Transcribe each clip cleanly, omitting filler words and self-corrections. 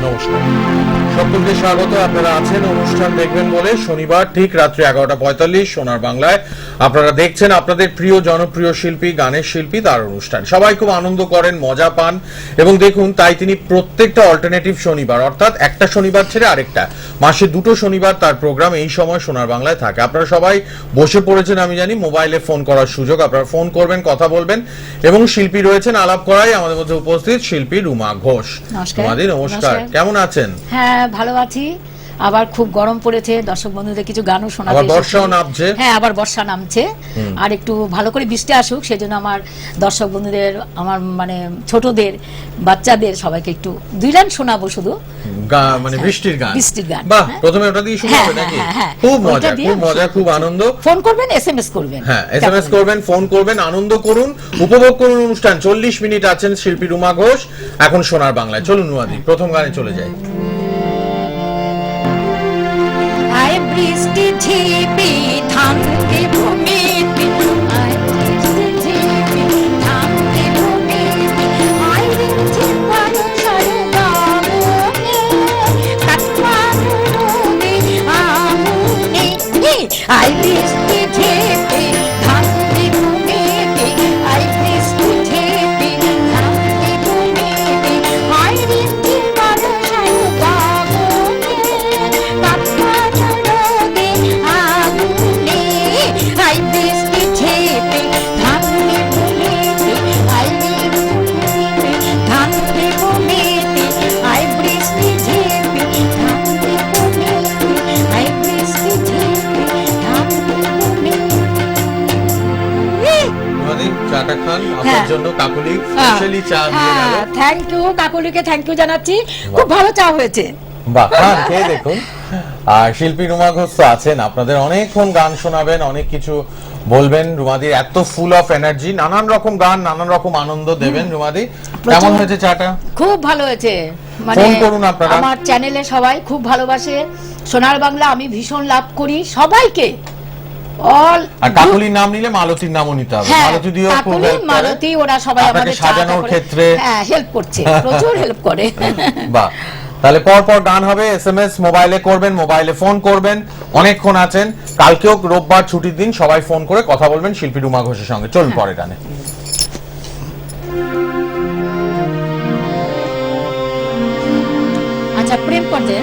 নমস্কার, সকলকে স্বাগত। আপনারা আছেন অনুষ্ঠান দেখবেন বলে, শনিবার ঠিক রাত্রি 11:45 সোনার বাংলায় আপনারা দেখছেন আপনাদের প্রিয় জনপ্রিয় শিল্পী, গানের শিল্পী, তার অনুষ্ঠান। সবাই খুব আনন্দ করেন, মজা পান এবং দেখুন তাই তিনি প্রত্যেকটা অল্টারনেটিভ শনিবার, অর্থাৎ একটা শনিবার ছেড়ে আরেকটা, মাসে দুটো শনিবার তার প্রোগ্রাম এই সময় সোনার বাংলায় থাকে। আপনারা সবাই বসে পড়েছেন আমি জানি, মোবাইলে ফোন করার সুযোগ, আপনারা ফোন করবেন, কথা বলবেন এবং শিল্পী রয়েছেন আলাপ করাই। আমাদের মধ্যে উপস্থিত শিল্পী রুমা ঘোষ। নমস্কার, কেমন আছেন? হ্যাঁ, ভালো আছি। আবার খুব গরম পড়েছে, দর্শক বন্ধুদের কিছু গানও শোনাতে, আবার বর্ষাও নামছে। হ্যাঁ, আবার বর্ষা নামছে, আর একটু ভালো করে বৃষ্টি আসুক, সেজন্য আমার দর্শক বন্ধুদের, আমার মানে ছোটদের, বাচ্চাদের সবাইকে একটু দুই লাইন শোনাবো শুধু, মানে বৃষ্টির গান। বাহ, হ্যাঁ? প্রথমে ওটা দিয়ে শুরু হবে নাকি? খুব মজা, খুব আনন্দ। ফোন করবেন, এসএমএস করবেন। হ্যাঁ, এসএমএস করবেন, ফোন করবেন, আনন্দ করুন, উপভোগ করুন অনুষ্ঠান। 40 মিনিট আছেন শিল্পী রুমা ঘোষ এখন সোনার বাংলায়। চলুন রুমাদি, প্রথম গানে চলে যাই। বৃষ্টি ঝিপি থামতে ভূমিতে, আয় বৃষ্টি ঝিপি থামতে ভূমিতে, আয় রিমঝিম বর্ষার দামনে, কাঠমান্ডুতে আমনে, আয় বৃষ্টি ঝিপি থামতে ভূমিতে, আয় বৃষ্টি ঝিপি থামতে ভূমিতে, আয় রিমঝিম বর্ষার দামনে, থ্যাংক ইউ কাকুলিকে, থ্যাংক ইউ জানাচ্ছি, খুব ভালো চা হয়েছে। বাহ, খেয়ে দেখুন। আর শিল্পী রুমা ঘোষ তো আছেন, আপনাদের অনেকক্ষণ গান শোনাবেন, অনেক কিছু বলবেন। রুমাদির এত ফুল অফ এনার্জি, নানান রকম গান, নানান রকম আনন্দ দেবেন। রুমাদি, কেমন হয়েছে চাটা? খুব ভালো হয়েছে। মানে ফোন করুন আপনারা, আমার চ্যানেলে সবাই খুব ভালোবাসে সোনার বাংলা, আমি ভীষণ লাভ করি সবাইকে। অল আর কাকুলির নাম নিলে মালতীর নামও নিতে হবে। মালতী দিও, মালতী, ওরা সবাই আমাদের সাজানোর ক্ষেত্রে হেল্প করছে, প্রচুর হেল্প করে। বাহ, তাহলে পর গান হবে। এসএমএস মোবাইলে করবেন, মোবাইলে ফোন করবেন, অনেকক্ষণ আছেন। কালকেও রোববার ছুটির দিন, সবাই ফোন করে কথা বলবেন শিল্পী রুমা ঘোষের সঙ্গে। চলুন পরে গানে। আচ্ছা, প্রেম করতে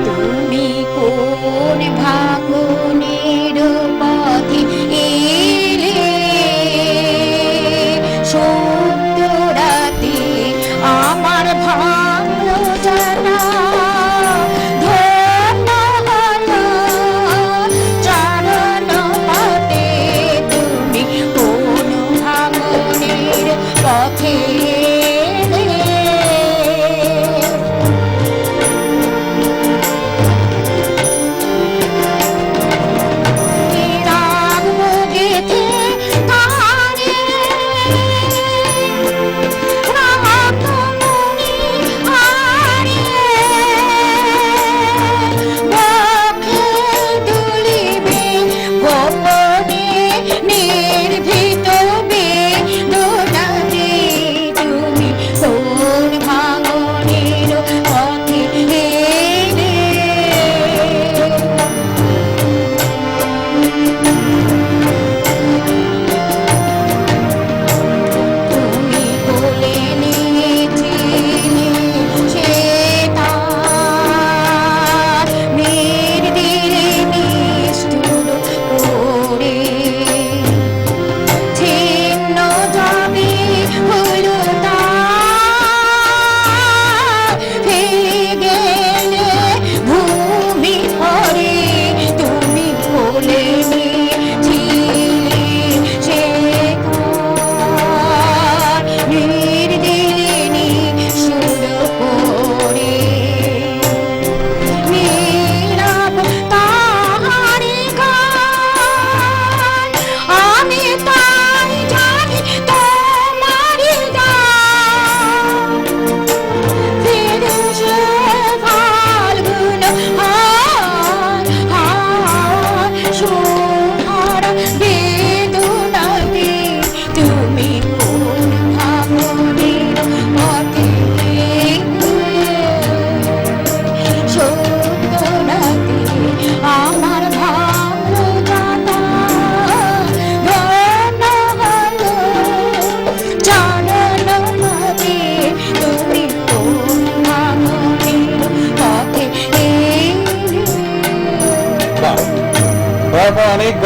তুমি কোন ভাগুনের পথে এলে, সত্য রাতে আমার ভালো জানা, ধন্য হলো চরণ পথে, তুমি কোন ভাগুনের পথে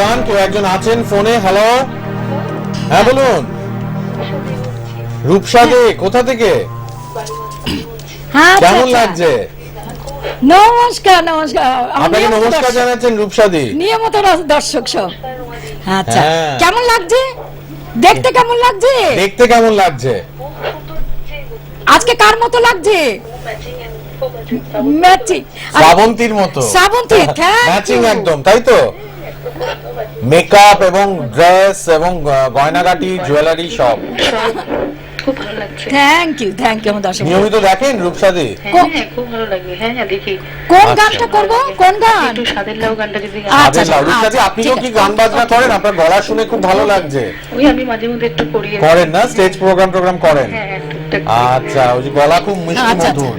গান কেউ একজন আছেন ফোনে। হ্যালো, হ্যাঁ বলুন। রূপসাদে কোথা থেকে? হ্যাঁ, আচ্ছা, কেমন আচ্ছা। লাগছে? নমস্কার নমস্কার। আমার আপনাকে নিয়মিত নমস্কার দর্শক- জানাচ্ছেন রূপসাদি। নিয়মিত দর্শক সব। আচ্ছা, হ্যাঁ। কেমন লাগছে? দেখতে কেমন লাগছে? দেখতে কেমন লাগছে? আজকে কার মতো লাগছে? ম্যাচিং। শ্রাবন্তীর মতো। Srabanti, thank matching you. একদম, তাই তো? মেকআপ এবং ড্রেস এবং গয়নাগাটি জুয়েলারি সব। খুব ভালো লাগছে। থ্যাংক ইউ আমার দর্শক। নিয়মিত দেখেন রূপসাদি? হ্যাঁ হ্যাঁ, খুব ভালো লাগে। হ্যাঁ হ্যাঁ, দেখি। কোন আচ্ছা। গানটা করব? কোন গান? একটু সাদের লাউ গানটা যদি গান। আচ্ছা, আচ্ছা রূপসাদি, আচ্ছা, আপনিও ঠিক কি আছে। গান বাজনা করেন? আপনার গলা শুনে খুব ভালো লাগছে। ওই আমি মাঝে মধ্যে একটু করি। করেন না, স্টেজ প্রোগ্রাম করেন? হ্যাঁ হ্যাঁ, টুকটাক করি। আচ্ছা, ওই যে গলা খুব মিষ্টি আচ্ছা, মধুর।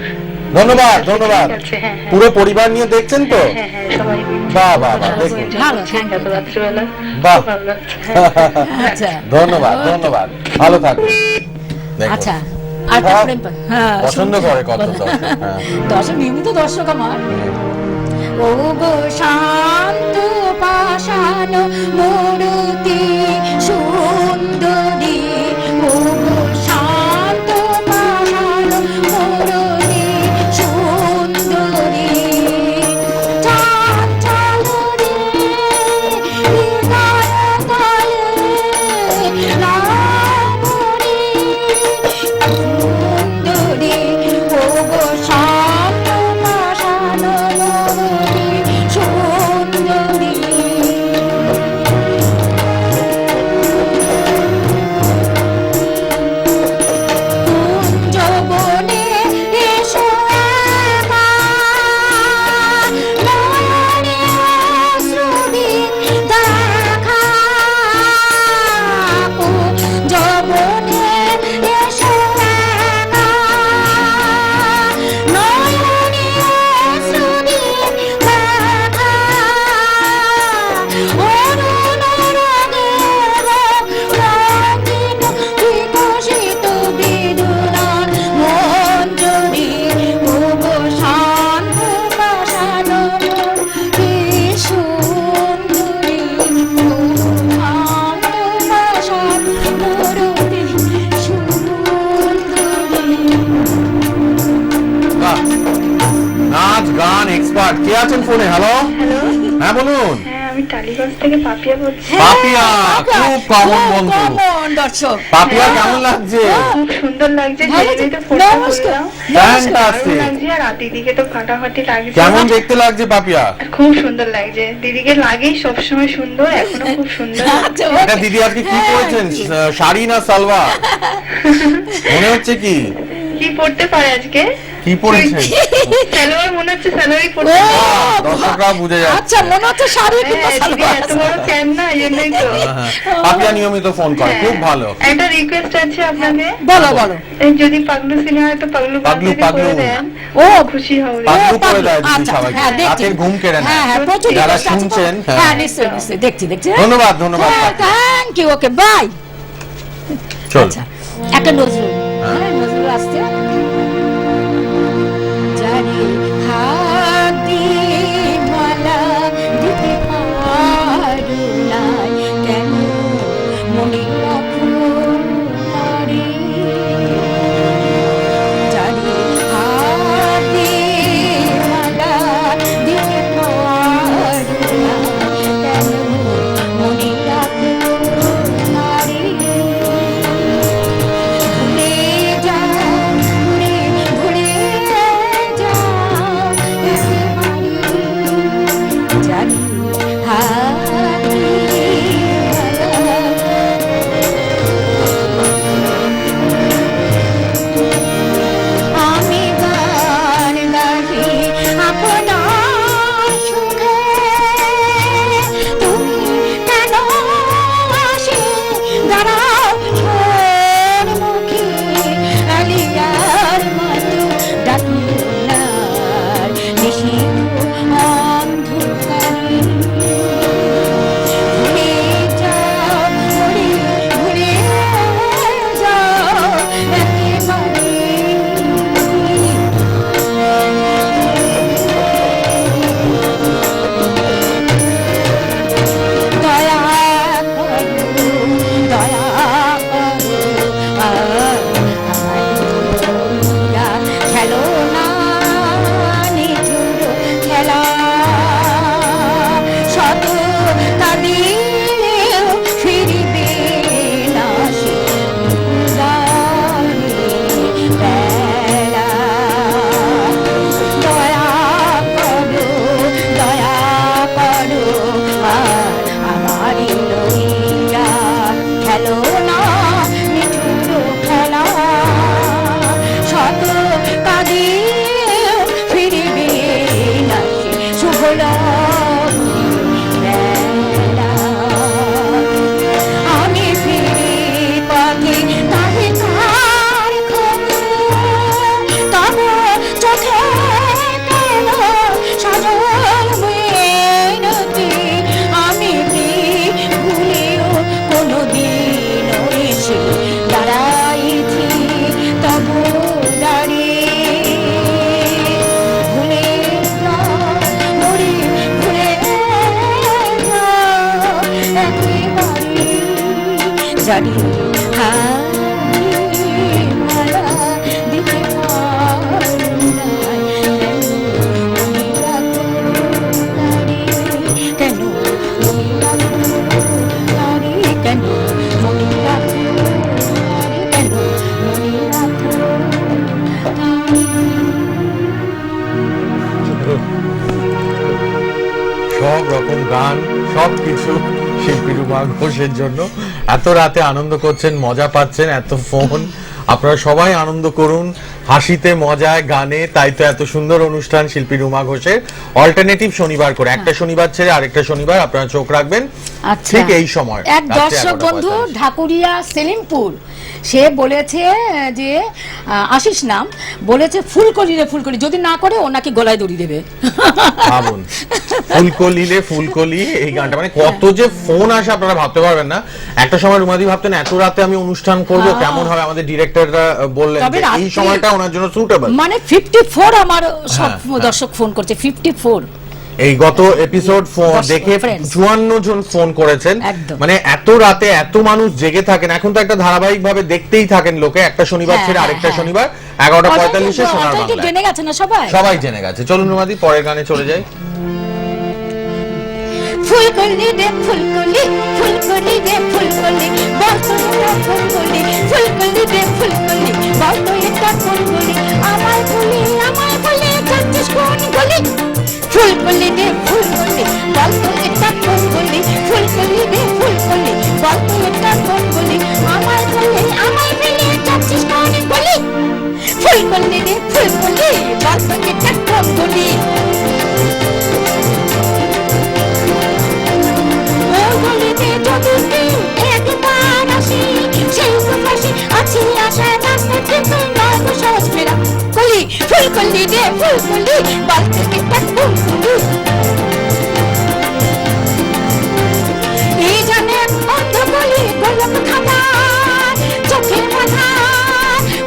ধন্যবাদ ধন্যবাদ। ঠিক আছে, হ্যাঁ, হ্যাঁ। পুরো পরিবার নিয়ে দেখছেন তো? হ্যাঁ হ্যাঁ, সবাই বাহ, বাহ, বাহ, দেখুন। ভালো, thank you. এত রাত্রিবেলা বাহ। খুব ভালো লাগছে। হ্যাঁ। আচ্ছা, ধন্যবাদ ধন্যবাদ, ভালো থাকুন। দেখুন, আচ্ছা। আর হ্যাঁ, তারপরে হ্যাঁ, পছন্দ করে কত দর্শক। হ্যাঁ। দর্শক নিয়মিত দর্শক আমার। ও গো শান্ত পাষাণ মূরতি সুন্দরী, ও গো শান্ত পাষাণ মূরতি সুন্দরী, চাঞ্চলরে হৃদয় তলে রামরে সুন্দরী, ও গো শান্ত পাষাণ মূরতি সুন্দরী। কুঞ্জবনে এসো একা, নয়নে অশ্রুদিন দেখা। কুঞ্জবনে এসো একা, নয়নে অশ্রুদিন দেখা। অরুণ রাগের রঙিন বিকশিত বেদনার মঞ্জরি, ও গো শান্ত পাষাণ মূরতি সুন্দরী, ও গো শান্ত পাষাণ মূরতি সুন্দরী। বাহ। নাচ গান এক্সপার্ট কে আছেন ফোনে? হ্যালো, হ্যালো, হ্যাঁ বলুন। হ্যাঁ আমি টালিগঞ্জ থেকে পাপিয়া বলছি। পাপিয়া, খুব কমন খুব বন্ধু। কমন দর্শক। পাপিয়া কেমন লাগছে? খুব সুন্দর লাগছে। ভালো যেই তো লাগছে। ফোনটা নমস্কার। করলাম। নমস্কার। দারুণ ফ্যান্টাস্টিক। লাগছে, আর দিদিকে তো ফাটাফাটি লাগছে। কেমন দেখতে লাগছে পাপিয়া? আর খুব সুন্দর লাগছে। দিদিকে লাগেই সবসময় সুন্দর, এখনো খুব সুন্দর। আচ্ছা, এটা দিদি আজকে কি পরেছেন? শাড়ি না সালোয়ার? মনে হচ্ছে কি কি পড়তে পারে আজকে? কি পরেছেন? সালোয়ার মনে হচ্ছে, সালোয়ারই ও, পড়তে পারে। দর্শকরা বুঝে যাচ্ছে। আচ্ছা, মনে হচ্ছে শাড়ি কিংবা হ্যাঁ, দিদি সালোয়ার। এত বড় ফ্যান না, এই জন্যই তো। হ্যাঁ, পাপিয়া নিয়মিত ফোন করে, খুব ভালো। একটা রিকোয়েস্ট আছে আপনাকে। বলো বলো। এই যদি পাগলু সিনেমা একটা পাগলু গান পাগলু, যদি পাগলু। করে দেন, ও, খুশি হবে। পাগলু করে পাগলু, দেয় দিদি আচ্ছা, সবাইকে। হ্যাঁ, দেখছি। রাতের ঘুম কেড়ে নেয়। হ্যাঁ হ্যাঁ, প্রচুর যারা request আছে তো। শুনছেন, হ্যাঁ। হ্যাঁ, নিশ্চয়ই দেখছি ধন্যবাদ ধন্যবাদ Papiya. Thank you, okay bye. চল। আচ্ছা, একটা নজরুল। হ্যাঁ, নজরুল আসছে। জানি হাত দিয়ে মালা দিতে পারো নাই, কেন মনে রাখো নারে। জানি হাত দিয়ে মালা দিতে পারো নাই, কেন মনে রাখো নারে। ভুলে যাও জানি হায় মালা দিতে পারো নাই, কেন মনে রাখো নারী, কেন মনে রাখো নারী, কেন মনে রাখো নারী। সব রকম গান সবকিছু শিল্পী রুমা ঘোষের জন্য। এত রাতে আনন্দ করছেন, মজা পাচ্ছেন, এত ফোন, আপনারা সবাই আনন্দ করুন হাসিতে মজায় গানে। তাই তো এত সুন্দর অনুষ্ঠান শিল্পী রুমা ঘোষের। অল্টারনেটিভ শনিবার করে, একটা শনিবার ছেড়ে আরেকটা শনিবার আপনারা চোখ রাখবেন আচ্ছা, ঠিক এই সময়। এক দর্শক বন্ধু ঢাকুরিয়া সেলিমপুর, সে বলেছে যে আশিস নাম, বলেছে ফুলকলি রে ফুলকলি, যদি না করে ও নাকি গলায় দড়ি দেবে। ভাবুন, ফুলকলি রে ফুলকলি এই গানটা, মানে কত যে ফোন আসে আপনারা ভাবতে পারবেন না। একটা সময় রুমাদি ভাবতেন এত রাতে আমি অনুষ্ঠান করব কেমন হবে, আমাদের ডিরেক্টররা বললেন যে এই সময়টা ওনার জন্য সুটেবল। মানে 54 আমার সব দর্শক ফোন করছে, 54। এই গত এপিসোড দেখে 54 জন ফোন করেছেন। মানে এত রাতে এত মানুষ জেগে থাকেন, এখন তো একটা ধারাবাহিক ভাবে দেখতেই থাকেন লোকে, একটা শনিবার ছেড়ে আরেকটা শনিবার 11:45 সোনার বাংলা। জেনে গেছে না সবাই, সবাই জেনে গেছে। চলুন রুমাদি পরের গানে চলে যাই। ফুলকলি রে ফুলকলি, ফুলকলি রে ফুলকলি, বলতো এটা ফুলকলি, ফুলকলি রে ফুলকলি, বলতো এটা ফুলকলি, আমায় বলি যাচ্ছিস কোন গলি। ফুলকলি রে ফুলকলি, বলতো এটা ফুলকলি, ফুলকলি রে ফুলকলি, বলতো এটা ফুলকলি, আমায় বলি যাচ্ছিস কোন গলি। ফুলকলি রে ফুলকলি, বলতো এটা ফুলকলি। ফুলকলি রে ফুলকলি, বলতো এটা ফুলকলি। এই জানে অন্ধকলি গোলক খাতা, চোখের মাথা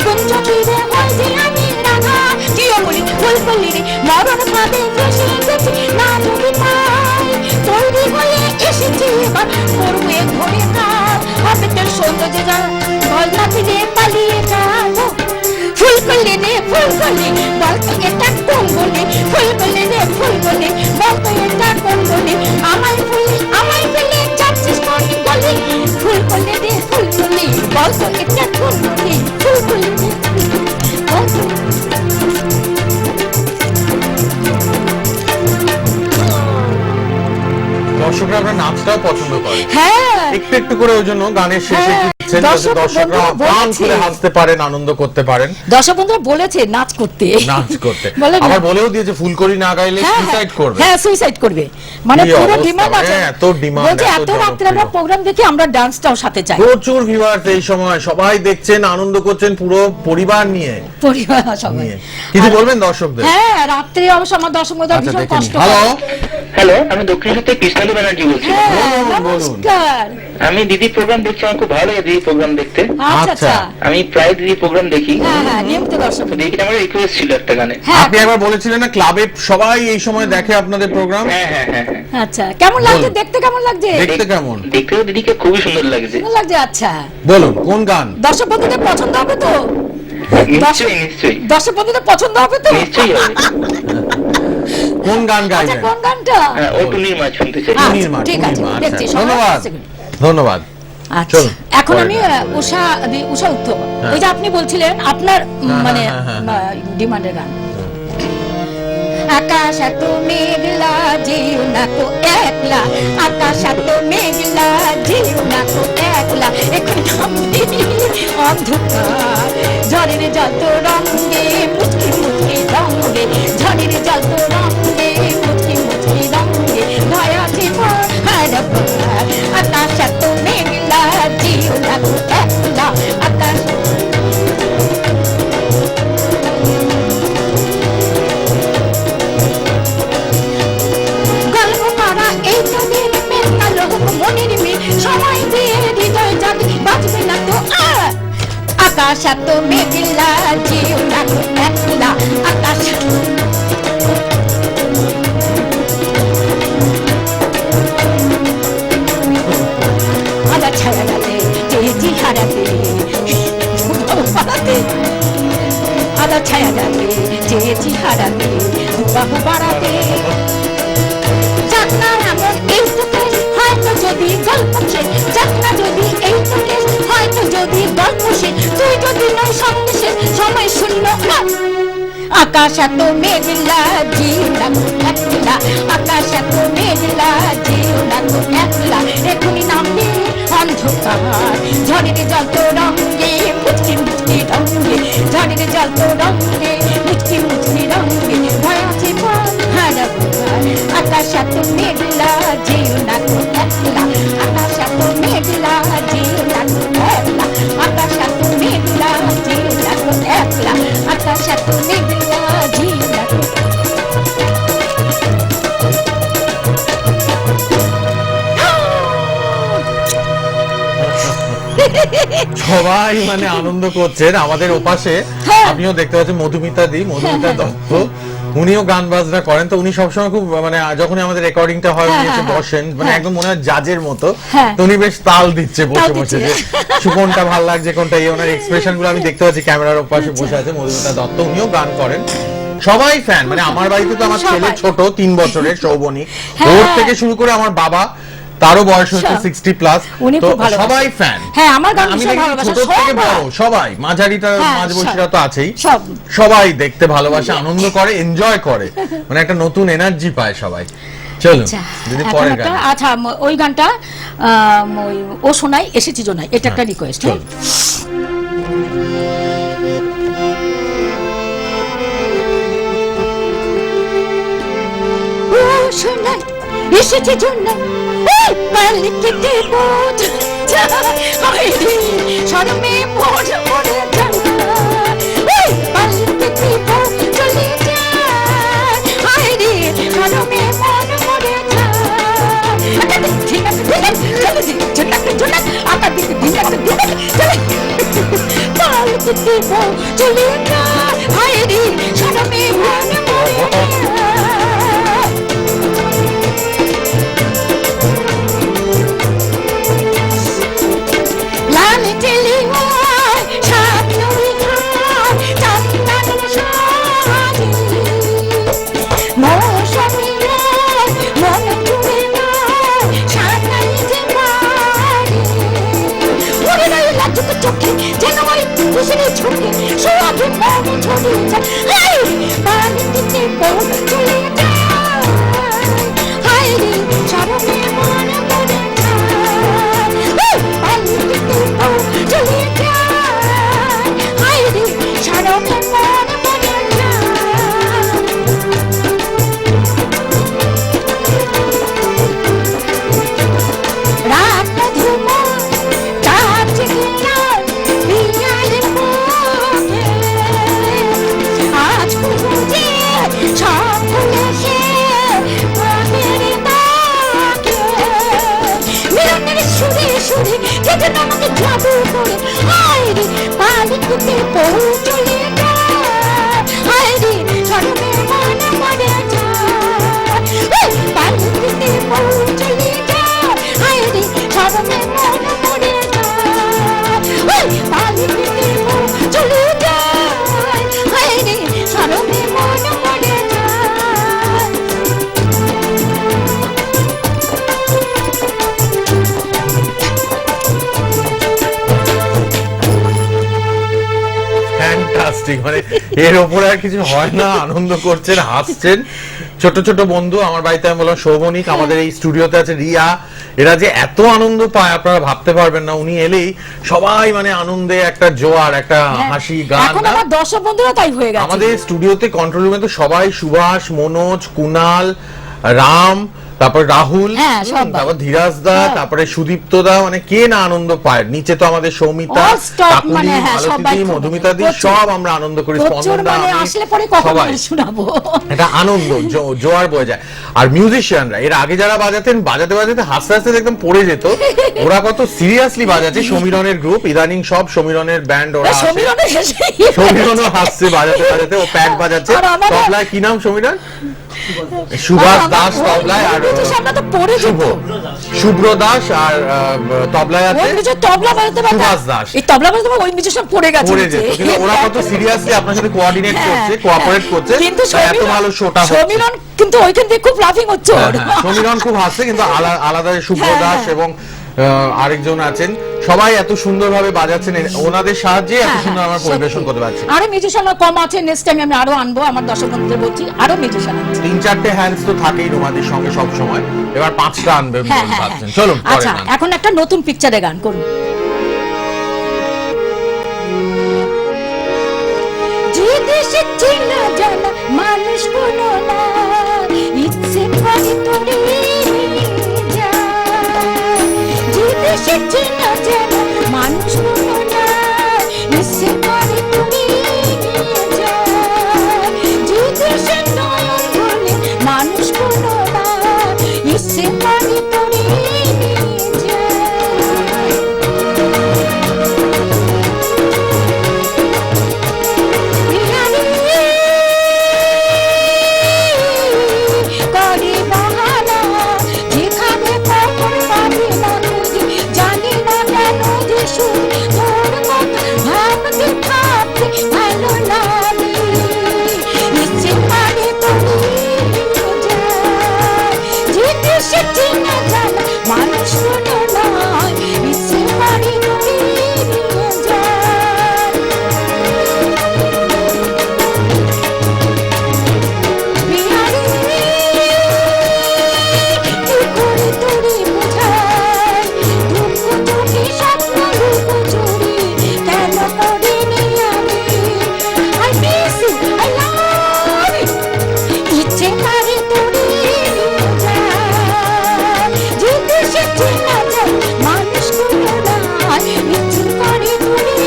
কোন চোখে হয় যে আমি রাধা। জিও বলি ফুলকলি রে মরণ ভাবে বসে গেছি না যদি পাই, তৈরি হয়ে এসেছি এবার করবে ধরে কাজ, হবে তোর সৌন্দর্য যা ভয় না ফিরে পালিয়ে যাবো। ফুলকলি রে ফুলকলি, বলতো এটা কোন গলি, ফুলকলি রে ফুলকলি, বলতো এটা কোন গলি, আমায় ফেলে যাচ্ছিস কোন গলি। ফুলকলি রে ফুলকলি, বলতো এটা কোন গলি, ফুলকলি রে বলতো। দর্শকরা আপনার নাচটাও পছন্দ করে, হ্যাঁ একটু একটু করে, ওই জন্য গানের শেষে দিচ্ছেন যাতে দর্শকরা গান করে হাসতে পারেন, আনন্দ করতে পারেন। দর্শক বন্ধুরা বলেছে নাচ করতে, আবার বলেও দিয়েছে ফুলকলি না গাইলে সুইসাইড করবে। হ্যাঁ সুইসাইড করবে, মানে পুরো ডিমান্ড আছে, এত ডিমান্ড, বলছে এত রাত্রে আমরা প্রোগ্রাম দেখি, আমরা ডান্সটাও সাথে চাই। প্রচুর ভিউয়ার্স এই সময়, সবাই দেখছেন, আনন্দ করছেন পুরো পরিবার নিয়ে, পরিবার সবাই। কিছু বলবেন দর্শকদের? হ্যাঁ রাত্রে অবশ্য আমার দর্শক বন্ধুরা ভীষণ কষ্ট। হ্যালো, আমি দক্ষিণ থেকে কৃষ্ণালী ব্যানার্জি বলছি। নমস্কার। আমি দিদি প্রোগ্রাম দেখছি, আমার খুব ভালো লাগে দিদি প্রোগ্রাম দেখতে। আচ্ছা আচ্ছা, আমি প্রায় দিদি প্রোগ্রাম দেখি। হ্যাঁ নিয়মিত দর্শক। তো দিদি আমার রিকোয়েস্ট ছিল একটা গানে। আপনি একবার বলেছিলেন না ক্লাবে সবাই এই সময় দেখে আপনাদের প্রোগ্রাম। হ্যাঁ হ্যাঁ হ্যাঁ। আচ্ছা কেমন লাগছে দেখতে, কেমন লাগছে দেখতে? কেমন দেখতে? দিদিকে খুবই সুন্দর লাগছে। কেমন লাগছে? আচ্ছা বলুন কোন গান দর্শক বন্ধুদের পছন্দ হবে তো? নিশ্চয়ই নিশ্চয়ই দর্শক বন্ধুদের পছন্দ হবে তো? নিশ্চয়ই হবে। কোন গান আচ্ছা গাইবেন? কোন গানটা? ও টুনির মাছ শুনতে চাই। আচ্ছা, টুনির মাঠ, ঠিক আছে, টুনির মাঠ, দেখছি, আচ্ছা, সবাই ধন্যবাদ আছে। ধন্যবাদ। আচ্ছা চলুন, এখন আমি পরের গানে উষা উত্তম, ওই যে আপনি বলছিলেন আপনার মানে হ্যাঁ। ডিমান্ডের গান। আকাশ এত মেঘলা যেও না কো একলা, আকাশ এত মেঘলা যেও না কো একলা, এখন নামবে অন্ধকার, ঝড়ের যত রঙে মুচকি মুচকি রঙে, ঝড়ের যত রঙে মুচকি মুচকি রঙে, ভয় আছে হারাবার, আকাশ এত মেঘলা যেও না কো একলা, আকাশ। আকাশ এত মেঘলা যেও না কো একলা, হারাতে চেয়েছি হারাতে বাহু বাড়াতে যাক না এমন এই তো কেস হয়তো যদি গল্প শেষ যাক না যদি এই তো কেস হয়তো যদি গল্প শেষ তুই যদি নয় সন্দেশে সময় শূন্য আকাশ এত মেঘলা জিও না তো একলা আকাশ এত মেঘলা জিও না তো একলা এখনই নামবে অন্ধকার ঝড়ের জল তো রঙে মুচকি মুচকি রঙে ঝড়ের জল তো রঙে মুচকি মুচকি রঙে ভয় আছে পথ হারাবো আকাশ এত মেঘলা জিও না তো একলা আকাশ এত মেঘলা জিও না তো একলা আকাশ এত মেঘলা জিও না তো একলা আকাশ এত মেঘলা জিও না তো সবাই মানে আনন্দ করছেন আমাদের ওপাশে। হ্যাঁ। আপনিও দেখতে পাচ্ছেন মধুমিতা দত্ত, উনিও গান বাজনা করেন। তো উনি সবসময় খুব মানে যখনই আমাদের রেকর্ডিংটা হয় উনি এসে বসেন, মানে একদম মনে হয় জাজের মতো। হ্যাঁ। তো উনি বেশ তাল দিচ্ছে বসে তাল বসে, দিচ্ছে। যে কোনটা ভালো লাগছে কোনটা, এই ওনার এক্সপ্রেশন গুলো আমি দেখতে পাচ্ছি ক্যামেরার ওপাশে বসে আছে মধুমিতা দত্ত, উনিও গান করেন। সবাই ফ্যান, মানে আমার বাড়িতে তো আমার ছেলে সবাই। ছোট 3 বছরের সৌবনী, হ্যাঁ। ওর থেকে শুরু করে আমার বাবা, তারও বয়স হচ্ছে সব। 60+। উনি তো খুব ভালোবাসেন। সবাই ফ্যান। হ্যাঁ, আমার গান আমি ভীষণ দেখি ভালোবাসে, ছোট থেকে সবাই। বড় সবাই, মাঝারিটা হ্যাঁ, মাঝবয়সীরা তো আছেই, সব। সবাই দেখতে ভালোবাসে, আনন্দ করে, এনজয় করে, মানে একটা নতুন এনার্জি পায় সবাই। চলুন আচ্ছা, যদি এখন পরের একটা- গান। আচ্ছা ওই গানটা ওই ও শোনাই এসেছি জোনাই, এটা একটা রিকোয়েস্ট। চলুন। ও শোনাই এসেছি জোনাই ওই পালিকেতে বোঝ হায়রে শরমে মোর মরে যায় ওই পালিকেতে বোঝ চলে যায় হায়রে শরমে মোর মরে যায় ঠিক আছে চলে দি জোনাই আকার দিকে ঠিক আছে চলে পালিকেতে বোঝ চলে যায় হায়রে শরমে মোর মরে যায় লাল টেলি হয় স্বপ্ন বিহার চন্দন সাজে মৌসুমী রায় মন জুড়ে যায় সাজাই যে বাড়ি উড়ে রইলা চোখে চোখে যেন ওই খুশির ঝোঁকে সোয়াবে মন ছড়িয়ে যায় এই বাড়িতে বউ চলে যায় হায় রে শরমে মন পড়ে যায় বাড়িতে বউ চলে যায় হায় রে শরমে মন পড়ে যায় রাত মধুমা চাঁদ জেগে পিয়ালের মুখে আজ খুঁজে সব ভুলেছে প্রাণের তাকে মিলনের সুরে সুরে কে যেন আমাকে জাদু করে হায় রে পালিতে পৌঁছলে যায় হায় রে শরমে মন মরে যায় পালিতে পৌঁছলে যায় হায় রে শরমে মন মরে যায় পালিতে পৌঁছলে যায় হায় রে শরমে মন মরে যায় ফ্যান্টাস্টিক, মানে এর উপরে আর কিছু হয় না, আনন্দ করছেন, হাসছেন। ছোট ছোট বন্ধু আমার বাড়িতে, আমি বললাম সৌবনিক, আমাদের এই স্টুডিওতে আছে রিয়া, এরা যে এত আনন্দ পায় আপনারা ভাবতে পারবেন না। উনি এলেই সবাই মানে আনন্দে একটা জোয়ার, একটা হাসি গান। এখন আমার দর্শক বন্ধুরা তাই হয়ে গেছে আমাদের স্টুডিওতে কন্ট্রোল রুমে তো সবাই, সুভাষ, মনোজ, কুনাল, রাম, তারপর রাহুল, হ্যাঁ, সবাই। তারপর ধীরাজ দা, হ্যাঁ। তারপরে সুদীপ্ত দা, মানে কে না আনন্দ পায়। নিচে তো আমাদের সৌমিতা, All stop, কাকুলি, মানে হ্যাঁ, মালতী সবাই দি, খুব- মধুমিতা দি, প্রচুর। সব আমরা আনন্দ করি। প্রচুর স্পন্দন দা, মানে আমি, আসলে পরে কখন সবাই। আর শোনাবো এটা আনন্দ, জোয়ার বয়ে যায়। আর মিউজিশিয়ানরা এর আগে যারা বাজাতেন, বাজাতে বাজাতে হাসতে হাসতে একদম পড়ে যেত, ওরা কত সিরিয়াসলি বাজাচ্ছে। সমীরনের গ্রুপ, ইদানিং সব সমীরনের ব্যান্ড ওরা আসে। সমীরনের শেষে সমীরনও হাসছে বাজাতে বাজাতে, ও প্যাড বাজাচ্ছে। আর আমাদের- তবলায় কি নাম সমীরন? সুভাষ দাস তবলায় আর আমরা তো পড়ে শুভ শুভ্র দাস আর তবলায় আছে তবলা বাজাতে পারে সুভাষ দাস। এই তবলা বাজাতে ওই মিউজিশিয়ান পড়ে গেছে পড়ে যেত, কিন্তু ওরা কত সিরিয়াসলি আপনার সাথে কোঅর্ডিনেট হ্যাঁ, করছে, কোঅপারেট করছে, কিন্তু তাই এত ভালো শোটা হচ্ছে। সমীরণ কিন্তু ওইখান থেকে খুব লাফিং হচ্ছে ওর। সমীরণ খুব হাসছে, কিন্তু আলাদা শুভ্র হ্যাঁ, দাস হ্যাঁ। এবং আরেকজন আছেন, সবাই এত সুন্দরভাবে বাজাচ্ছেন, ওনাদের সাহায্যে এত হ্যাঁ, সুন্দর আমরা সত্যি। পরিবেশন করতে পারছি। আরো মিউজিশিয়ান কম আছে, নেক্সট টাইম আমি আরো আনবো, আমার দর্শক বন্ধুদের বলছি আরো মিউজিশিয়ান আছে। 3-4টে হ্যান্ডস তো থাকেই রোমাদির সঙ্গে সব সময়, এবার 5টা আনবে হ্যাঁ, হ্যাঁ, ভাবছেন। হ্যাঁ। চলুন আচ্ছা, এখন একটা নতুন পিকচারে গান করুন। যে দেশে চেনা জানা মানুষ কোনো না, ইচ্ছে করে তোরে যায়। যে দেশে চেনা জানা মানুষ কোনো না, ইচ্ছে করে তোরে যায়। যে দেশে নয়ন বলে মানুষ কোনো না, ইচ্ছে করে তোরে যায়। করে বাহানা, যেখানে কখন পাবি না খুঁজে, জানি না কেন যে শুধু তোর কথা ভাবতে ভাবতে ভালো লাগে। ইচ্ছে করে তোরে যায়। যে দেশে চেনা জানা মানুষ কোনো নয়, ইচ্ছে করে তোরে যায়। কি করে তোরে বোঝাই, দুঃখ চোখে স্বপ্ন লুকোচুরি কেন করিনি আমি। I miss you, I love you, ইচ্ছে করে তোরে বোঝাই। যে দেশে চেনা যায় মানুষ কোনো নয়, ইচ্ছে করে তোরে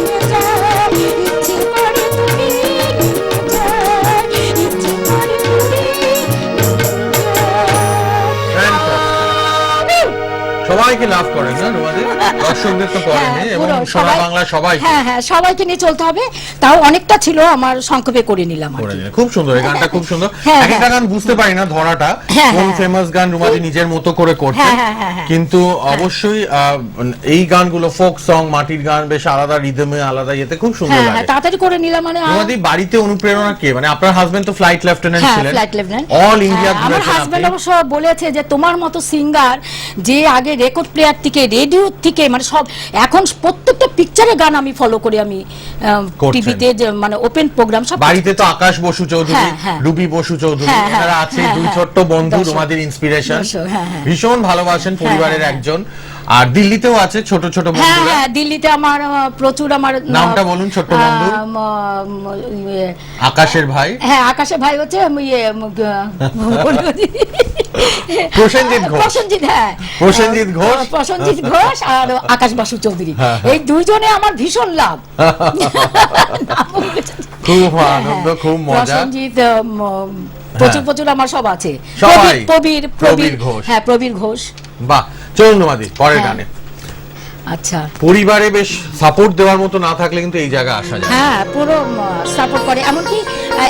বোঝাই। ইচ্ছে করে তোরে বোঝাই, ইচ্ছে করে তোরে সবাইকে লাভ করেন না রোমাদি, দর্শকদের তো করেন হ্যাঁ, এবং পুরো সোনা সবাই- বাংলা সবাই হ্যাঁ হ্যাঁ সবাইকে নিয়ে চলতে হবে, তাও অনেকটা ছিল আমার সংক্ষেপে করে নিলাম আর করে কি। দিলেন। খুব সুন্দর, এই গানটা খুব সুন্দর। হ্যাঁ, এক একটা হ্যাঁ। গান বুঝতে পারি না ধরাটা, হ্যাঁ, কোন হ্যাঁ। ফেমাস গান রুমাদি নিজের মতো করে করতেন, হ্যাঁ, হ্যাঁ, হ্যাঁ, হ্যাঁ। কিন্তু অবশ্যই এই গানগুলো ফোক সং, মাটির গান, বেশ আলাদা রিদমে, আলাদা ইয়েতে খুব সুন্দর হ্যাঁ হ্যাঁ লাগে। তাড়াতাড়ি করে নিলাম মানে রুমাদি বাড়িতে অনুপ্রেরণা কে? মানে আপনার হাজবেন্ড তো ফ্লাইট লেফটেন্যান্ট হ্যাঁ ছিলেন, ফ্লাইট লেফটেন্যান্ট। অল ইন্ডিয়া আমার ঘুরেছেন হাজবেন্ড আপনি। অবশ্য বলেছে যে তোমার মতো সিঙ্গার যে আগে রেকর্ড প্লেয়ার থেকে, রেডিও থেকে, মানে সব এখন প্রত্যেকটা পিকচারে গান আমি ফলো করি, আমি করছেন। টিভিতে মানে ওপেন প্রোগ্রাম সব। বাড়িতে তো আকাশ বসু চৌধুরী, হ্যাঁ, হ্যাঁ। রুবি বসু চৌধুরী, হ্যাঁ, হ্যাঁ, এনারা আছে হ্যাঁ, দুই হ্যাঁ। ছোট্ট বন্ধু, দর্শক। রুমাদির ইন্সপিরেশন, দর্শক, হ্যাঁ, হ্যাঁ। ভীষণ ভালোবাসেন, পরিবারের হ্যাঁ, একজন। আর দিল্লিতেও আছে ছোট ছোট হ্যাঁ বন্ধুরা। হ্যাঁ দিল্লিতে আমার প্রচুর আমার নামটা বলুন ছোট্ট বন্ধু। ইয়ে, আকাশের ভাই হ্যাঁ আকাশে ভাই হচ্ছে প্রসেনজিৎ ঘোষ। প্রসেনজিৎ, হ্যাঁ প্রসেনজিৎ ঘোষ। প্রসেনজিৎ ঘোষ আর আকাশ বাসু চৌধুরী, হ্যাঁ, হ্যাঁ। এই দুইজনে আমার ভীষণ লাভ। খুব আনন্দ, খুব মজা। প্রসেনজিৎ প্রচুর আমার সব আছে, সবাই। প্রবীর ঘোষ। হ্যাঁ প্রবীর ঘোষ। বাহ, চলুন রুমাদি পরের হ্যাঁ। গানে। আচ্ছা পরিবারে বেশ সাপোর্ট দেওয়ার মতো না থাকলে কিন্তু এই জায়গায় আসা যায় না। হ্যাঁ পুরো সাপোর্ট করে, এমনকি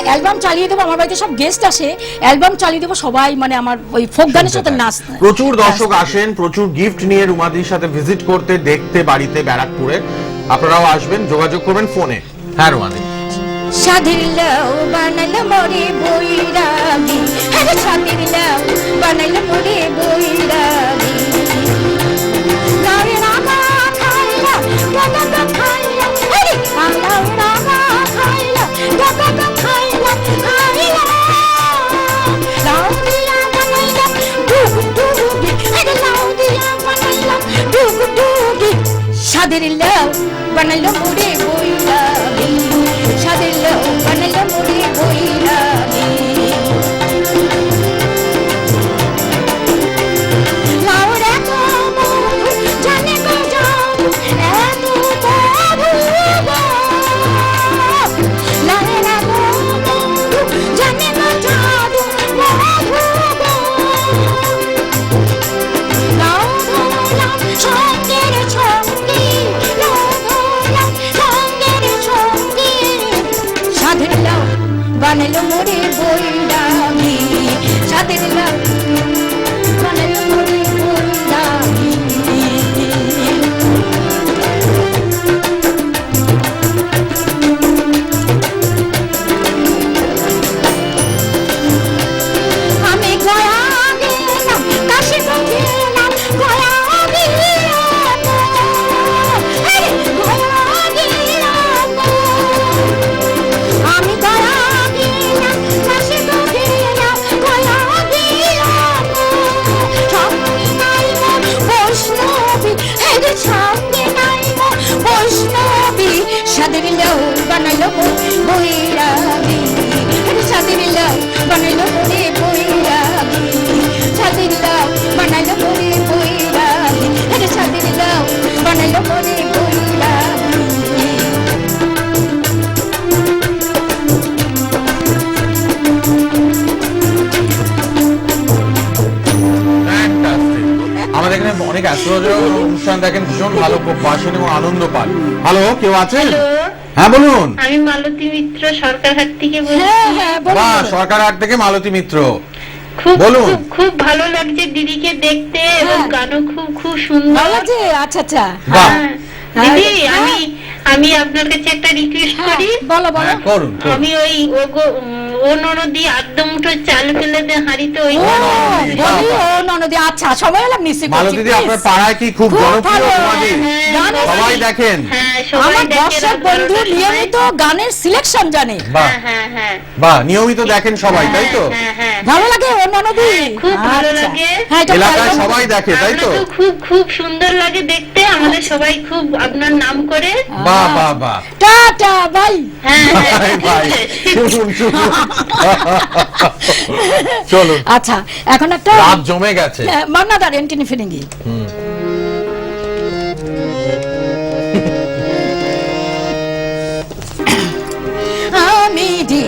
অ্যালবাম চালিয়ে দেবো, আমার বাড়িতে সব গেস্ট আসে, অ্যালবাম চালিয়ে দেবো, সবাই মানে আমার ওই ফোক গানের সাথে নাচ। প্রচুর দর্শক আসেন, প্রচুর গিফট নিয়ে রুমাদির সাথে ভিজিট করতে, দেখতে বাড়িতে ব্যারাকপুরে। আপনারাও আসবেন, যোগাযোগ করবেন ফোনে। হ্যাঁ রুমাদি, সাধের লাউ বানাইল মোরে বৈরাগী, হ্যাঁ সাধের লাউ বানাইল মোরে বৈরাগী। লাউয়ের আগা খাইলা, গাগা খাইলা, হ্যাঁ লাউয়ের আগা খাইলা, গাগা খাইলা, খাইলা। লাউ দিয়া বানাইলাম ডুগডুগি, হ্যাঁ লাউ দিয়া বানাইলাম ডুগডুগি। সাধের লাউ বানাইল মোরে বৈরাগী, সাধের লাউ বানাইল মোরে বৈরাগী। লাউর এত মধু জানে গো জাদু, এত মধু গো। লাউর এত মধু জানে গো জাদু, মধু গো। লাউ ধরলাম সঙ্গের সঙ্গী, লাউ ধরলাম বানালো মোরে বৈরাগী সাদের লাউ বানালো মোরে বৈরাগী আমি গয়া গেলাম কাশি গেলাম গয়া গেলাম গয়া গেলাম আমি গয়া গেলাম কাশি গেলাম গয়া গেলাম সঙ্গে নাই বৈষ্ণবী হেরে সঙ্গে নাই বৈষ্ণবী সাদের লাউ বানালো বৈরাগী সাদের লাউ বানালো মোরে বৈরাগী সাদের লাউ বানালো মোরে বৈরাগী সাদের লাউ বানালো মোরে বৈরাগী Fantastic. আমাদের এখানে অনেক অ্যাস্ট্রোলজার অনুষ্ঠান দেখেন, ভীষণ ভালো খুব বাসেন এবং আনন্দ পান। হ্যালো, কেউ আছেন? হ্যাঁ বলুন। আমি মালতী মিত্র সরকারহাট থেকে বলছি। হ্যাঁ বাহ, সরকারহাট থেকে মালতী মিত্র, খুব বলুন। খুব খুব ভালো লাগছে দিদিকে দেখতে এবং হ্যাঁ। গানও খুব খুব সুন্দর। ভালো আছে আচ্ছা আচ্ছা বাহ। হ্যাঁ, দিদি হ্যাঁ। আমি আপনার কাছে একটা রিকোয়েস্ট হ্যাঁ, করি। বলো বলো হ্যাঁ, করুন করুন। আমি ওই ও ননদি আদ্যমুঠো চাল ফেলে দে হাঁড়িতে ওই ও বলি ও ননদি আচ্ছা সময় এলাম নিশ্চয়ই মালতী দি, আপনার পাড়ায় কি খুব খুব জনপ্রিয় ভালো। সমাধি? গানের সবাই দেখেন? হ্যাঁ সবাই আমার দেখে দর্শক রাত বন্ধু 12টার সময়। নিয়মিত গানের সিলেকশন জানে বাহ হ্যাঁ হ্যাঁ বাহ, নিয়মিত দেখেন সবাই, তাই তো? হ্যাঁ হ্যাঁ ভালো লাগে ও ননদি খুব ভালো আচ্ছা। লাগে। হ্যাঁ এটা এলাকায় ভালো। সবাই দেখে, তাই তো? আপনাকে খুব খুব সুন্দর লাগে দেখতে, আমাদের সবাই খুব আপনার নাম করে। বাহ বাহ বাহ। টাটা বাই হ্যাঁ বাই বাই, শুনুন শুনুন। চলুন, আচ্ছা এখন একটা রাত জমে গেছে। মান্না দার এন্টিনি ফিরিঙ্গি আমি যে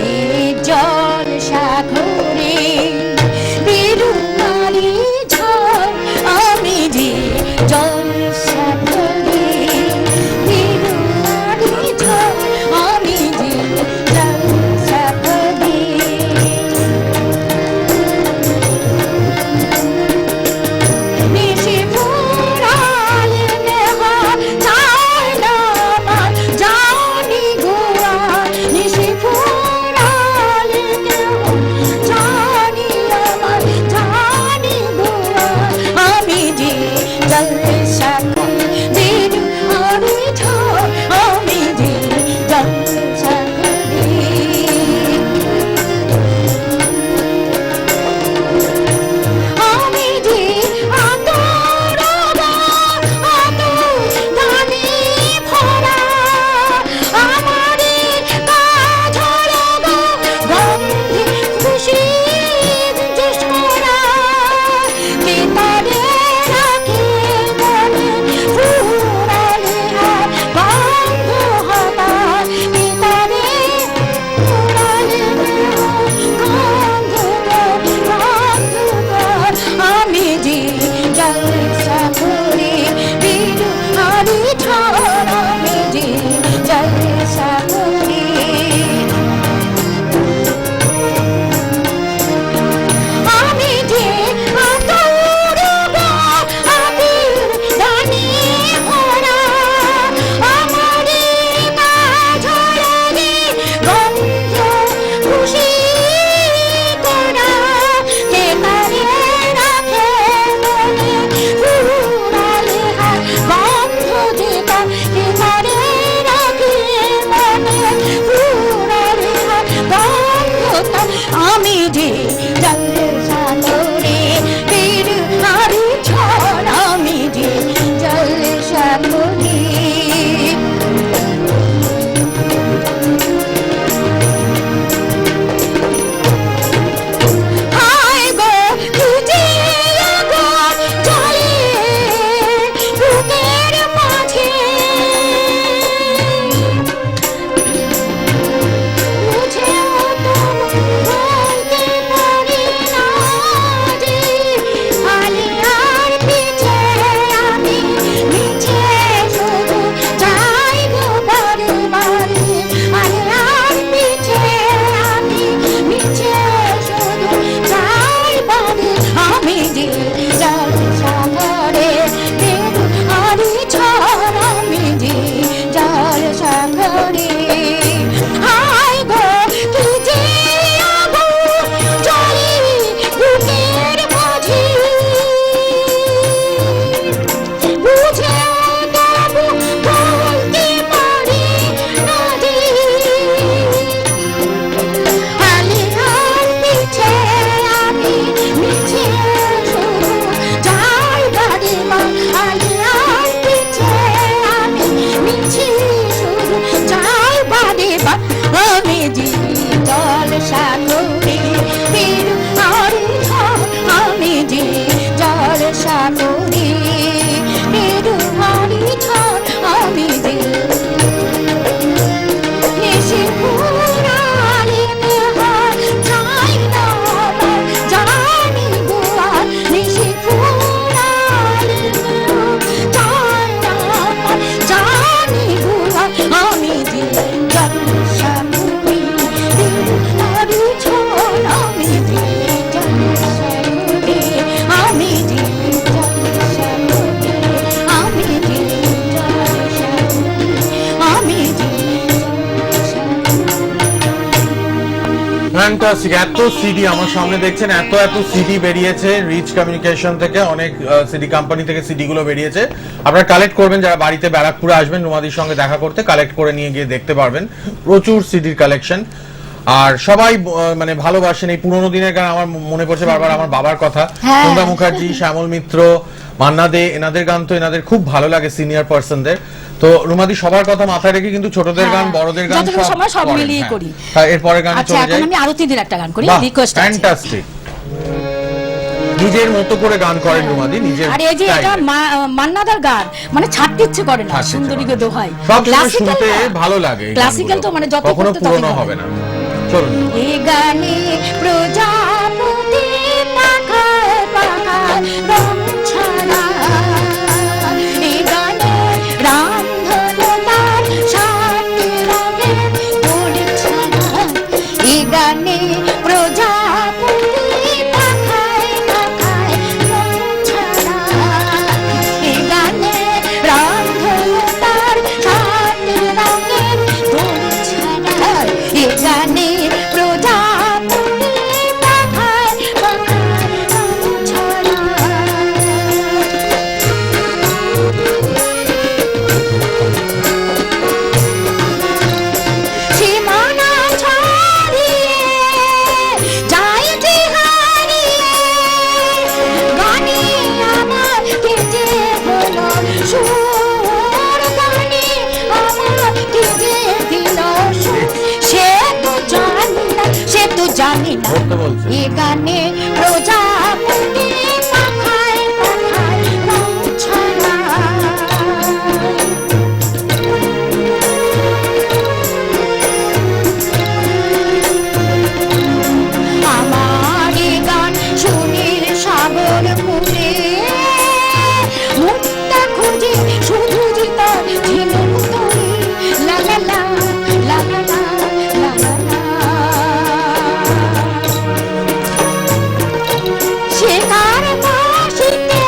জল সাগরে বিরুমারি ঝড় আমি যে জল সাগরে বিরুমারি ঝড় আমি যে জল সাগরে নিশি ফুরালে নেহা চায় না আমার জানি গোয়া নিশি ফুরালে নেহা জানি আমার জানি গোয়া আমি যে জলসা করি দিন আমি ঝড় আমি যে জলসা করি আমি যে আতর ধানে ভরা আমারে কাজল গন্ধে খুশি জোছনা কে তারে রাখে মনে ফুরালে হাত বন্ধ হতা কে তারে ফুরালে আমি যে জলসা করি বিরু হারি ঝড় আমি যে জলসা করি আমি যে আতর আবির দানি ভরা আমারে মাঝরে গন্ধ খুশি তোরা কে তারে রাখে মনে ফুরালে হাত বন্ধ যেটা কে তারে রাখে মনে ফুরালে হাত বন্ধ আমি যে জলসা করে বীর হারি ঝড় আমি যে জলসা করি হায় গো খুঁজে গো জলে বুকের মাঝে বুঝেও তো বলতে পারি সাগরে ফের আরে ঝড় আমি যে জলসা করি ফের আরে ঝড় আমি যে এসে পুরালে নেহার চাই না আমার জানি গোয়ার এসে পুরালে নেহার চাই না আমার জানি গোয়ার আমি যে জলসা করি আরে ঝড় আমি যে জলসা করি আমি যে জলসা করি আমি যে জলসা করি আমি যে ফ্যান্টাস্টিক। এত সিডি আমার সামনে দেখছেন, এত সিডি বেরিয়েছে রিচ কমিউনিকেশন থেকে, অনেক সিডি কোম্পানি থেকে সিডি গুলো বেরিয়েছে। আপনারা কালেক্ট করবেন, যারা বাড়িতে ব্যারাকপুরে আসবেন রুমাদির সঙ্গে দেখা করতে, কালেক্ট করে নিয়ে গিয়ে দেখতে পারবেন। প্রচুর সিডির কালেকশন। আর সবাই মানে ভালোবাসেন এই পুরোনো দিনের গান। আমার মনে পড়ছে বারবার আমার বাবার কথা, হ্যাঁ। সন্ধ্যা মুখার্জি, শ্যামল মিত্র, মান্না দে, এনাদের গান তো এনাদের খুব ভালো লাগে, সিনিয়র পার্সনদের। তো রুমাদি সবার কথা মাথায় রেখে কিন্তু ছোটদের গান, বড়দের গান যতটুকু সময় সব করেন, মিলিয়ে হ্যাঁ। করি। হ্যাঁ, এরপরে গানে আচ্ছা, চলে এখন যাই। আমি আরতিদের একটা গান করি, বাহ, রিকোয়েস্ট আছে। ফ্যান্টাস্টিক। নিজের মতো করে গান করেন রুমাদি, নিজের আর এই যে এটা মান্নাদার গান, মানে ছাড়তে ইচ্ছে করে না, ছাড়তে ইচ্ছে সুন্দরী করে গো দোহাই। সব সময় ক্লাসিক্যাল শুনতে না? ভালো লাগে এই ক্লাসিক্যাল তো গানগুলো। মানে যত কখনো করতে পুরনো ততই হবে না। চলুন। এ গানে প্রজাপতি পাখায় পাখায় রং ছড়া, এ গানে রামধনু তার সাত রঙের ফুল ছড়া, এ গানে প্রজাপতি পাখায় পাখায় রং ছড়া, এ গানে রামধনু তার সাত রঙের ফুল ছড়া, এ গানে প্রজাপতি পাখায় পাখায় রং ছড়া। সীমানা ছাড়িয়ে যায় যে হারিয়ে, গানে আমার কে যে হলো সুর, গানে আমার কে যে দিল সুর, সে তো জানি না, সে তো জানি না। ধরতে বলছে। এ গানে প্রজাপতি পাখায় পাখায় রং ছড়া। আমার এ গান সুনীল সাগর খুঁজে, মুক্তা খুঁজে শুধু জিতা ঝিনুক তরি, লা লা লা লা লা লা লা লা লা। সে তার বাঁশিতে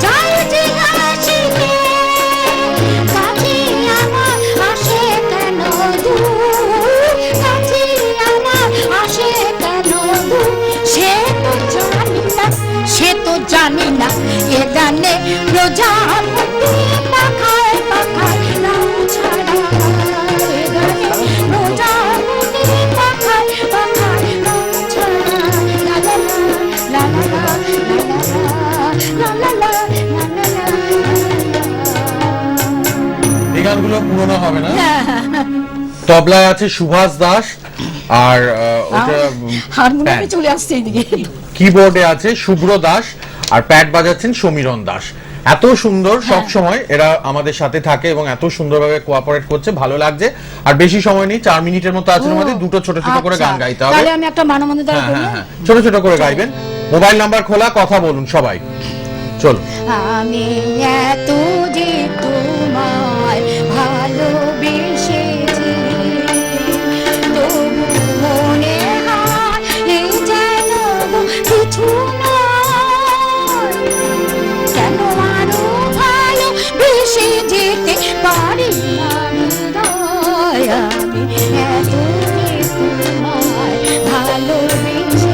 যায় যে হাসিতে, কাছে আমার আসে কেন দূর, কাছে আমার আসে কেন দূর, সে তো জানি না, সে তো জানি না। এ গানে প্রজাপতি পাখায় পাখায় রং ছড়া, এ গানে প্রজাপতি পাখায় পাখায় রং ছড়া, লা লা লা লা লা লা লা লা লা লা লা লা। এই গানগুলো পুরনো হবে না। তবলায় আছে সুভাষ দাস, আর ওটা হারমোনিয়ামে চলে আসছে এইদিকে। কিবোর্ডে আছে শুভ্র দাস, আর প্যাড বাজাচ্ছেন সমীরণ দাস। এত সুন্দর সব সময় এরা আমাদের সাথে থাকে এবং এত সুন্দরভাবে কোঅপারেট করছে, ভালো লাগছে। আর বেশি সময় নেই, 4 মিনিটের মতো আছে আমাদের, দুটো ছোট ছোট করে গান গাইতে হবে। তাহলে আমি একটা মানবন্ধ দ্বারা হ্যাঁ করি। হ্যাঁ হ্যাঁ, ছোট ছোট করে গাইবেন। মোবাইল নাম্বার খোলা, কথা বলুন সবাই। চলুন। আমি এত যে তোমায় ভালোবেসেছি, তবু মনে হয় এই যেন কিছু নয়, কেন আরো ভালোবেসে যেতে পারি আমি দয়া, আমি এত যে তোমায় ভালোবেসেছি।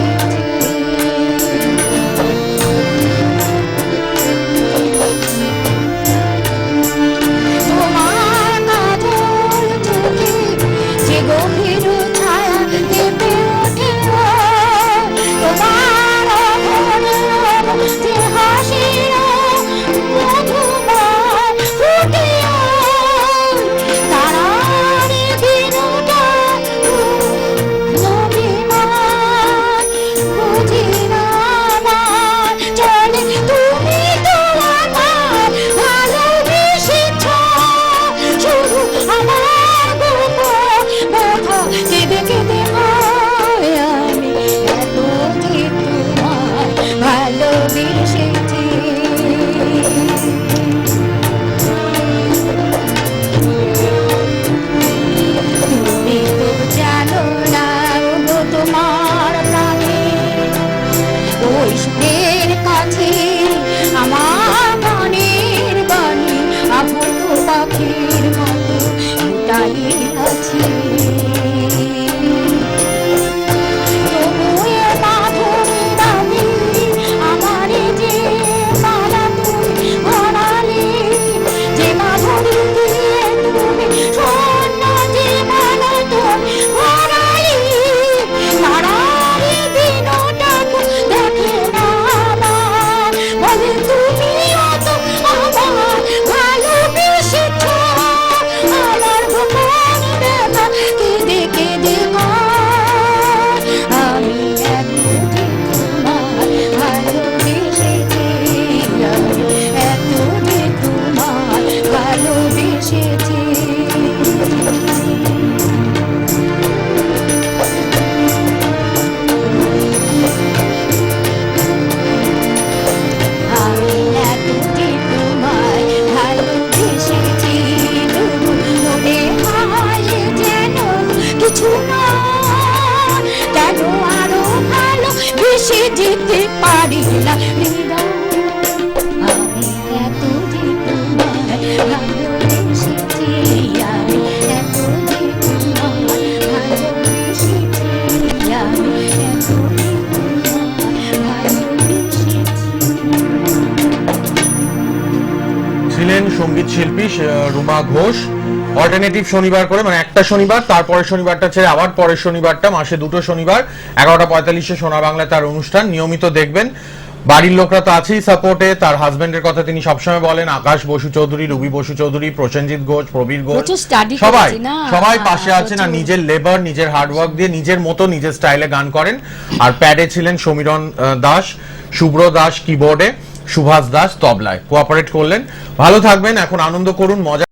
ভালোবেসে যেতে পারি না হৃদয় আমি এত যে তোমায় ভালোবেসেছি আমি এত যে তোমায় ভালোবেসেছি আমি এত যে তোমায় ভালোবেসেছি। ছিলেন সঙ্গীত শিল্পী রুমা ঘোষ। অল্টারনেটিভ শনিবার করে, মানে একটা শনিবার, তারপরের শনিবারটা ছেড়ে আবার পরের শনিবারটা, মাসে দুটো শনিবার 11:45 সোনার বাংলায় তার অনুষ্ঠান নিয়মিত দেখবেন। বাড়ির লোকরা তো আছেই সাপোর্টে, তার হাজবেন্ডের কথা তিনি সবসময় বলেন, আকাশ বসু চৌধুরী, রুবি বসু চৌধুরী, প্রসেনজিৎ ঘোষ, প্রবীর ঘোষ, প্রচুর study সবাই করেছি না। সবাই পাশে আছেন আর নিজের লেবার, নিজের হার্ডওয়ার্ক দিয়ে নিজের মতো নিজের স্টাইলে গান করেন। আর প্যাডে ছিলেন সমীরণ দাস, শুভ্র দাস কিবোর্ডে, সুভাষ দাস তবলায় কোঅপারেট করলেন। ভালো থাকবেন, এখন আনন্দ করুন, মজা